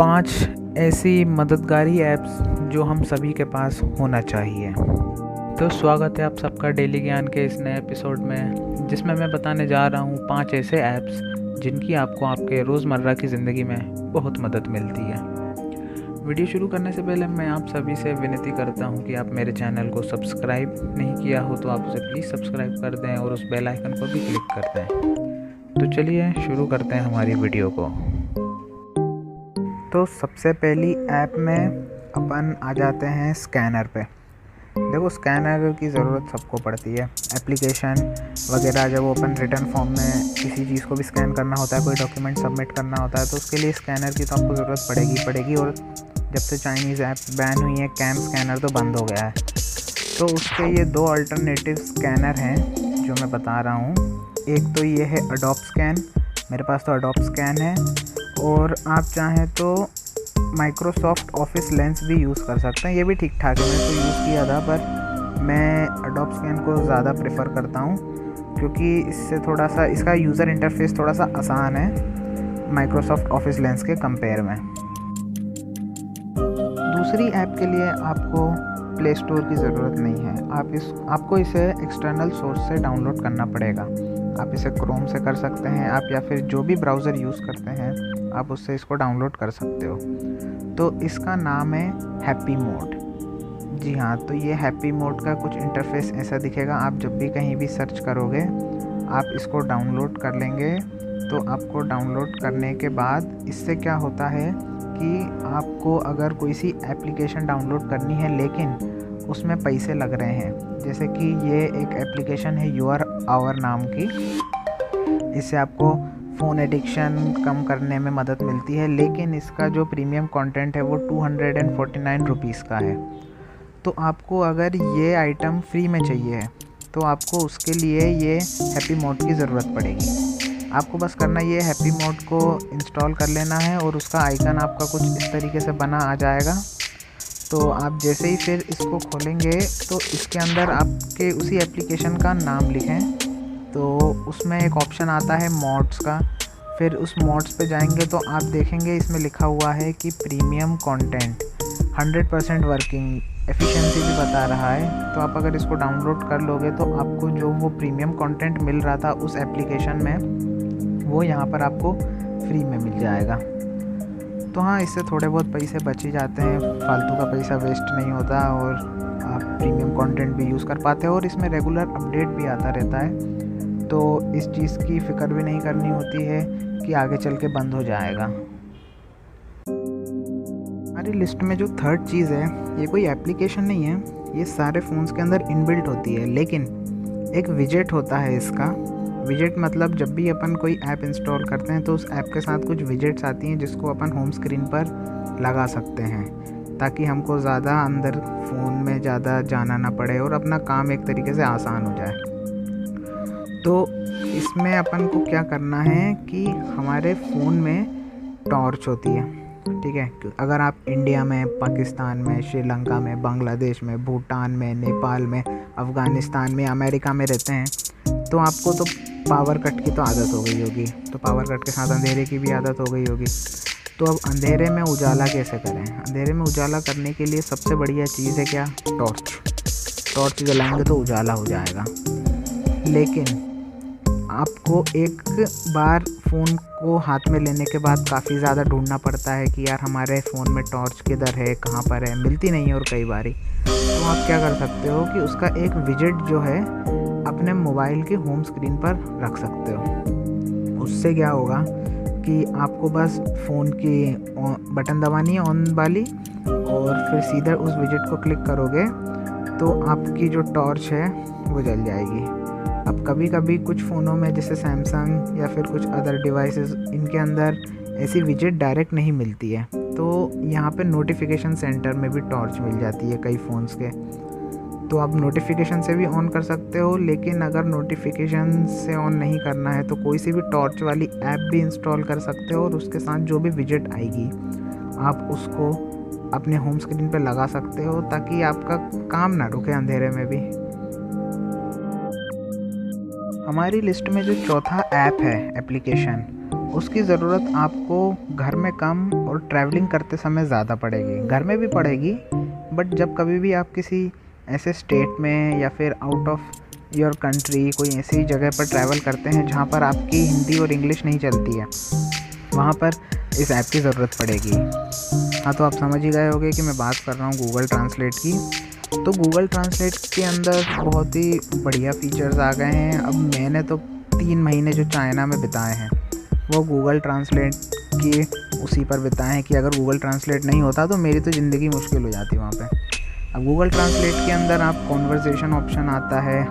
5 ऐसी मददगारी ऐप्स जो हम सभी के पास होना चाहिए। तो स्वागत है आप सबका डेली ज्ञान के इस नए एपिसोड में, जिसमें मैं बताने जा रहा हूँ 5 ऐसे ऐप्स जिनकी आपको आपके रोज़मर्रा की ज़िंदगी में बहुत मदद मिलती है। वीडियो शुरू करने से पहले मैं आप सभी से विनती करता हूँ कि आप मेरे चैनल को सब्सक्राइब नहीं किया हो तो आप उसे प्लीज़ सब्सक्राइब कर दें और उस बेल आइकन को भी क्लिक कर दें। तो चलिए शुरू करते हैं हमारी वीडियो को। तो सबसे पहली ऐप में अपन आ जाते हैं स्कैनर पे। देखो, स्कैनर की ज़रूरत सबको पड़ती है। एप्लीकेशन वगैरह जब ओपन रिटर्न फॉर्म में किसी चीज़ को भी स्कैन करना होता है, कोई डॉक्यूमेंट सबमिट करना होता है, तो उसके लिए स्कैनर की तो आपको ज़रूरत पड़ेगी। और जब से चाइनीज़ ऐप्स बैन हुई हैं, कैम स्कैनर तो बंद हो गया है। तो उसके ये 2 अल्टरनेटिव स्कैनर हैं जो मैं बता रहा हूँ। एक तो ये है अडोब स्कैन, मेरे पास तो अडोब स्कैन है, और आप चाहें तो माइक्रोसॉफ्ट ऑफिस लेंस भी यूज़ कर सकते हैं। ये भी ठीक ठाक है, मैंने तो यूज़ किया था, पर मैं अडोब स्कैन को ज़्यादा प्रेफर करता हूँ क्योंकि इससे थोड़ा सा इसका यूज़र इंटरफेस थोड़ा सा आसान है माइक्रोसॉफ्ट ऑफिस लेंस के कंपेयर में। दूसरी ऐप के लिए आपको प्ले स्टोर की ज़रूरत नहीं है। आपको इसे एक्सटर्नल सोर्स से डाउनलोड करना पड़ेगा। आप इसे क्रोम से कर सकते हैं, आप या फिर जो भी ब्राउज़र यूज़ करते हैं आप उससे इसको डाउनलोड कर सकते हो। तो इसका नाम है हैप्पी मोड। जी हाँ, तो ये हैप्पी मोड का कुछ इंटरफेस ऐसा दिखेगा। आप जब भी कहीं भी सर्च करोगे आप इसको डाउनलोड कर लेंगे। तो आपको डाउनलोड करने के बाद इससे क्या होता है कि आपको अगर कोई सी एप्लीकेशन डाउनलोड करनी है लेकिन उसमें पैसे लग रहे हैं, जैसे कि ये एक एप्लीकेशन है यूआर आवर नाम की, इससे आपको फ़ोन एडिक्शन कम करने में मदद मिलती है, लेकिन इसका जो प्रीमियम कंटेंट है वो 249 रुपीज़ का है। तो आपको अगर ये आइटम फ्री में चाहिए तो आपको उसके लिए ये हैप्पी मोड की ज़रूरत पड़ेगी। आपको बस करना ये हैप्पी मोड को इंस्टॉल कर लेना है और उसका आइकन आपका कुछ इस तरीके से बना आ जाएगा। तो आप जैसे ही फिर इसको खोलेंगे तो इसके अंदर आपके उसी एप्लीकेशन का नाम लिखें, तो उसमें एक ऑप्शन आता है मॉड्स का। फिर उस मॉड्स पे जाएंगे तो आप देखेंगे इसमें लिखा हुआ है कि प्रीमियम कंटेंट 100% वर्किंग, एफिशिएंसी भी बता रहा है। तो आप अगर इसको डाउनलोड कर लोगे तो आपको जो वो प्रीमियम कंटेंट मिल रहा था उस एप्लीकेशन में, वो यहाँ पर आपको फ्री में मिल जाएगा। तो हाँ, इससे थोड़े बहुत पैसे बच ही जाते हैं, फालतू का पैसा वेस्ट नहीं होता और आप प्रीमियम कंटेंट भी यूज़ कर पाते हो और इसमें रेगुलर अपडेट भी आता रहता है। तो इस चीज़ की फ़िक्र भी नहीं करनी होती है कि आगे चल के बंद हो जाएगा। हमारी लिस्ट में जो थर्ड चीज़ है, ये कोई एप्लीकेशन नहीं है, ये सारे फ़ोन्स के अंदर इनबिल्ट होती है, लेकिन एक विजेट होता है इसका। विजेट मतलब जब भी अपन कोई ऐप इंस्टॉल करते हैं तो उस ऐप के साथ कुछ विजेट्स आती हैं जिसको अपन होम स्क्रीन पर लगा सकते हैं, ताकि हमको ज़्यादा अंदर फ़ोन में ज़्यादा जाना ना पड़े और अपना काम एक तरीके से आसान हो जाए। तो इसमें अपन को क्या करना है कि हमारे फ़ोन में टॉर्च होती है, ठीक है। अगर आप इंडिया में, पाकिस्तान में, श्रीलंका में, बांग्लादेश में, भूटान में, नेपाल में, अफ़गानिस्तान में, अमेरिका में रहते हैं तो आपको तो पावर कट की तो आदत हो गई होगी, तो पावर कट के साथ अंधेरे की भी आदत हो गई होगी। तो अब अंधेरे में उजाला कैसे करें? अंधेरे में उजाला करने के लिए सबसे बढ़िया चीज़ है क्या? टॉर्च जलाएंगे तो उजाला हो जाएगा। लेकिन आपको एक बार फ़ोन को हाथ में लेने के बाद काफ़ी ज़्यादा ढूंढना पड़ता है कि यार हमारे फ़ोन में टॉर्च किधर है, कहाँ पर है, मिलती नहीं है और कई बारी। तो आप क्या कर सकते हो कि उसका एक विजेट जो है अपने मोबाइल के होम स्क्रीन पर रख सकते हो। उससे क्या होगा कि आपको बस फ़ोन की बटन दबानी है ऑन वाली, और फिर सीधे उस विजेट को क्लिक करोगे तो आपकी जो टॉर्च है वो जल जाएगी। अब कभी कभी कुछ फ़ोनों में, जैसे सैमसंग या फिर कुछ अदर डिवाइसेस, इनके अंदर ऐसी विजेट डायरेक्ट नहीं मिलती है, तो यहाँ पे नोटिफिकेशन सेंटर में भी टॉर्च मिल जाती है कई फ़ोन्स के। तो आप नोटिफिकेशन से भी ऑन कर सकते हो, लेकिन अगर नोटिफिकेशन से ऑन नहीं करना है तो कोई सी भी टॉर्च वाली ऐप भी इंस्टॉल कर सकते हो और उसके साथ जो भी विजेट आएगी आप उसको अपने होम स्क्रीन पे लगा सकते हो, ताकि आपका काम ना रुके अंधेरे में भी। हमारी लिस्ट में जो चौथा ऐप है एप्लीकेशन, उसकी ज़रूरत आपको घर में कम और ट्रैवलिंग करते समय ज़्यादा पड़ेगी। घर में भी पड़ेगी, बट जब कभी भी आप किसी ऐसे स्टेट में या फिर आउट ऑफ योर कंट्री कोई ऐसी जगह पर ट्रैवल करते हैं जहाँ पर आपकी हिंदी और इंग्लिश नहीं चलती है, वहाँ पर इस ऐप की ज़रूरत पड़ेगी। हाँ, तो आप समझ ही गए होंगे कि मैं बात कर रहा हूँ गूगल ट्रांसलेट की। तो गूगल ट्रांसलेट के अंदर बहुत ही बढ़िया फीचर्स आ गए हैं। अब मैंने तो 3 महीने जो चाइना में बिताए हैं वो गूगल ट्रांसलेट की उसी पर बिताए हैं कि अगर गूगल ट्रांसलेट नहीं होता तो मेरी तो ज़िंदगी मुश्किल हो जाती वहाँ पे। अब गूगल ट्रांसलेट के अंदर आप कॉन्वर्सेशन ऑप्शन आता है।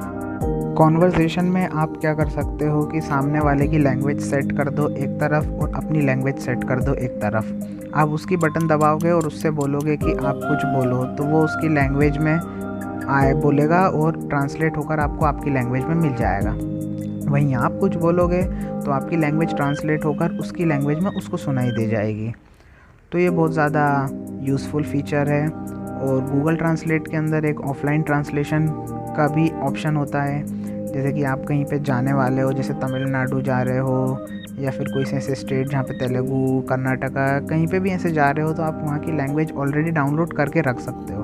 कॉन्वर्सेशन में आप क्या कर सकते हो कि सामने वाले की लैंग्वेज सेट कर दो एक तरफ और अपनी लैंग्वेज सेट कर दो एक तरफ। आप उसकी बटन दबाओगे और उससे बोलोगे कि आप कुछ बोलो, तो वो उसकी लैंग्वेज में आए बोलेगा और ट्रांसलेट होकर आपको आपकी लैंग्वेज में मिल जाएगा। वहीं आप कुछ बोलोगे तो आपकी लैंग्वेज ट्रांसलेट होकर उसकी लैंग्वेज में उसको सुनाई दे जाएगी। तो ये बहुत ज़्यादा यूज़फुल फीचर है। और गूगल ट्रांसलेट के अंदर एक ऑफलाइन ट्रांसलेशन का भी ऑप्शन होता है। जैसे कि आप कहीं पे जाने वाले हो, जैसे तमिलनाडु जा रहे हो या फिर कोई ऐसे स्टेट जहाँ पे तेलुगु, कर्नाटका, कहीं पे भी ऐसे जा रहे हो, तो आप वहाँ की लैंग्वेज ऑलरेडी डाउनलोड करके रख सकते हो,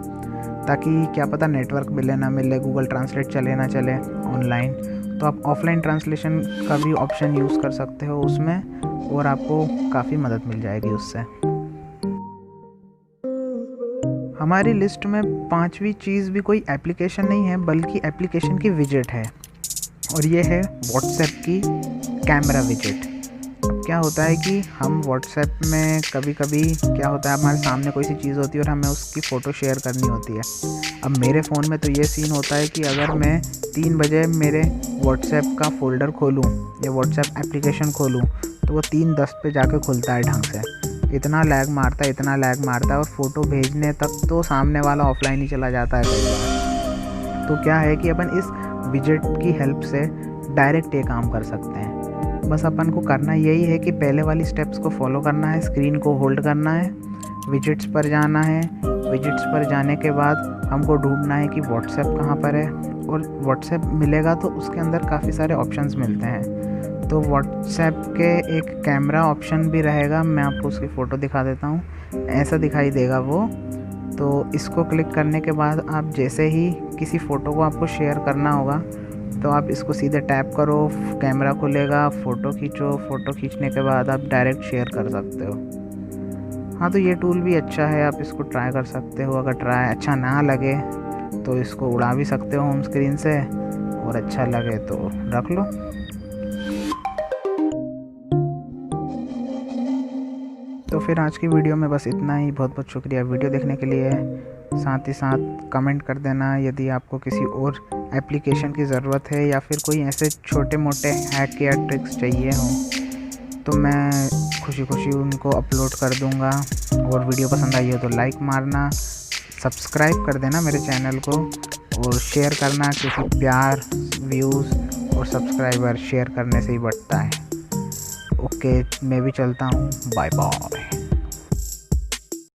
ताकि क्या पता नेटवर्क मिले ना मिले, गूगल ट्रांसलेट चले ना चले ऑनलाइन। तो आप ऑफलाइन ट्रांसलेशन का भी ऑप्शन यूज़ कर सकते हो उसमें, और आपको काफ़ी मदद मिल जाएगी उससे। हमारी लिस्ट में 5वीं चीज़ भी कोई एप्लीकेशन नहीं है, बल्कि एप्लीकेशन की विजेट है, और ये है व्हाट्सएप की कैमरा विजेट। अब क्या होता है कि हम व्हाट्सएप में कभी कभी क्या होता है, हमारे सामने कोई सी चीज़ होती है और हमें उसकी फ़ोटो शेयर करनी होती है। अब मेरे फ़ोन में तो ये सीन होता है कि अगर मैं 3 बजे मेरे व्हाट्सएप का फ़ोल्डर खोलूँ या व्हाट्सएप एप्लीकेशन खोलूँ तो वो 3:10 पे जाके खुलता है ढंग से। इतना लैग मारता है और फ़ोटो भेजने तक तो सामने वाला ऑफलाइन ही चला जाता है कई बार। तो क्या है कि अपन इस विजेट की हेल्प से डायरेक्ट ये काम कर सकते हैं। बस अपन को करना यही है कि पहले वाली स्टेप्स को फॉलो करना है, स्क्रीन को होल्ड करना है, विजेट्स पर जाना है। विजेट्स पर जाने के बाद हमको ढूंढना है कि व्हाट्सएप कहाँ पर है, और व्हाट्सएप मिलेगा तो उसके अंदर काफ़ी सारे ऑप्शंस मिलते हैं। तो व्हाट्सएप के एक कैमरा ऑप्शन भी रहेगा, मैं आपको उसकी फ़ोटो दिखा देता हूँ। ऐसा दिखाई देगा वो। तो इसको क्लिक करने के बाद आप जैसे ही किसी फ़ोटो को आपको शेयर करना होगा तो आप इसको सीधे टैप करो, कैमरा खुलेगा, फ़ोटो खींचो। फ़ोटो खींचने के बाद आप डायरेक्ट शेयर कर सकते हो। हाँ, तो ये टूल भी अच्छा है, आप इसको ट्राई कर सकते हो। अगर ट्राई अच्छा ना लगे तो इसको उड़ा भी सकते हो होम स्क्रीन से, और अच्छा लगे तो रख लो। तो फिर आज की वीडियो में बस इतना ही। बहुत बहुत शुक्रिया वीडियो देखने के लिए। साथ ही साथ कमेंट कर देना यदि आपको किसी और एप्लीकेशन की ज़रूरत है या फिर कोई ऐसे छोटे मोटे हैक या ट्रिक्स चाहिए हों, तो मैं खुशी खुशी उनको अपलोड कर दूंगा। और वीडियो पसंद आई हो तो लाइक मारना, सब्सक्राइब कर देना मेरे चैनल को, और शेयर करना, क्योंकि प्यार, व्यूज़ और सब्सक्राइबर शेयर करने से ही बढ़ता है। ओके, मैं भी चलता हूँ। Bye bye.